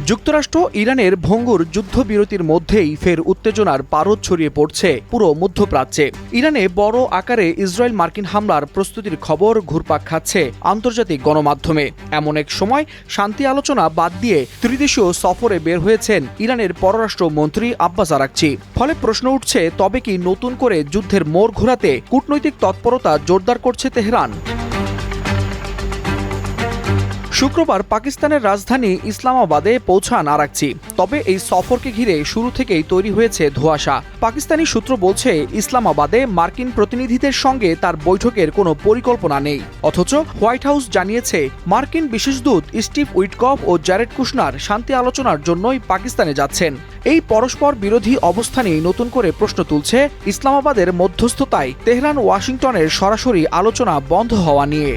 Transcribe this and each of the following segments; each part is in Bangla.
যুক্তরাষ্ট্র ইরানের ভঙ্গুর যুদ্ধবিরতির মধ্যেই ফের উত্তেজনার পারদ ছড়িয়ে পড়ছে পুরো মধ্যপ্রাচ্যে। ইরানে বড় আকারে ইসরায়েল মার্কিন হামলার প্রস্তুতির খবর ঘুরপাক খাচ্ছে আন্তর্জাতিক গণমাধ্যমে। এমন এক সময় শান্তি আলোচনা বাদ দিয়ে ত্রিদেশীয় সফরে বের হয়েছেন ইরানের পররাষ্ট্রমন্ত্রী আব্বাস আরাকচি। ফলে প্রশ্ন উঠছে, তবে কি নতুন করে যুদ্ধের মোড় ঘোরাতে কূটনৈতিক তৎপরতা জোরদার করছে তেহরান? শুক্রবার পাকিস্তানের রাজধানী ইসলামাবাদে পৌঁছান আরাকচি। তবে এই সফরকে ঘিরে শুরু থেকেই তৈরি হয়েছে ধোঁয়াশা। পাকিস্তানি সূত্র বলছে, ইসলামাবাদে মার্কিন প্রতিনিধিদের সঙ্গে তার বৈঠকের কোনো পরিকল্পনা নেই। অথচ হোয়াইট হাউস জানিয়েছে, মার্কিন বিশেষ দূত স্টিভ উইটকফ ও জ্যারেড কুশনার শান্তি আলোচনার জন্যই পাকিস্তানে যাচ্ছেন। এই পরস্পর বিরোধী অবস্থানেই নতুন করে প্রশ্ন তুলছে ইসলামাবাদের মধ্যস্থতায় তেহরান ওয়াশিংটনের সরাসরি আলোচনা বন্ধ হওয়া নিয়ে।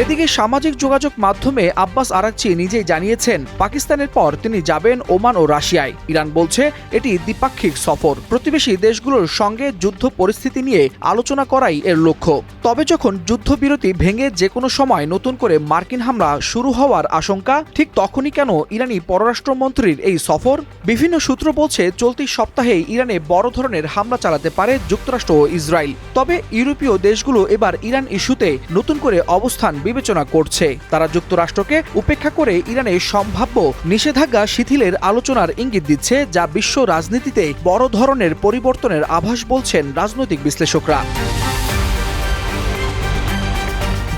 এদিকে সামাজিক যোগাযোগ মাধ্যমে আব্বাস আরাকচি নিজেই জানিয়েছেন, পাকিস্তানের পর তিনি যাবেন ওমান ও রাশিয়ায়। ইরান বলছে এটি দ্বিপাক্ষিক সফর, প্রতিবেশী দেশগুলোর সঙ্গে যুদ্ধ পরিস্থিতি নিয়ে আলোচনা করাই এর লক্ষ্য। তবে যখন যুদ্ধবিরতি ভেঙে যে কোনো সময় নতুন করে মার্কিন হামলা শুরু হওয়ার আশঙ্কা, ঠিক তখনই কেন ইরানি পররাষ্ট্রমন্ত্রীর এই সফর? বিভিন্ন সূত্র বলছে, চলতি সপ্তাহে ইরানে বড় ধরনের হামলা চালাতে পারে যুক্তরাষ্ট্র ও ইসরায়েল। তবে ইউরোপীয় দেশগুলো এবার ইরান ইস্যুতে নতুন করে অবস্থান বিবেচনা করছে। তারা যুক্তরাষ্ট্রকে উপেক্ষা করে ইরানে সম্ভাব্য নিষেধাজ্ঞা শিথিলের আলোচনার ইঙ্গিত দিচ্ছে, যা বিশ্ব রাজনীতিতে বড় ধরনের পরিবর্তনের আভাস বলছেন রাজনৈতিক বিশ্লেষকরা।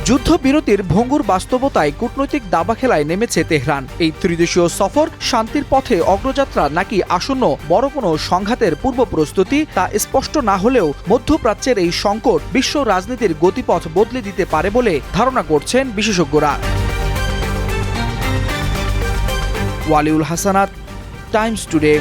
যুদ্ধবিরতির ভঙ্গুর বাস্তবতায় কূটনৈতিক দাবা খেলায় নেমেছে তেহরান। এই ত্রিদেশীয় সফর শান্তির পথে অগ্রযাত্রা নাকি আসন্ন বড় কোনো সংঘাতের পূর্ব প্রস্তুতি, তা স্পষ্ট না হলেও মধ্যপ্রাচ্যের এই সংকট বিশ্ব রাজনীতির গতিপথ বদলে দিতে পারে বলে ধারণা করছেন বিশেষজ্ঞরা। Waliul Hasnat, Times today.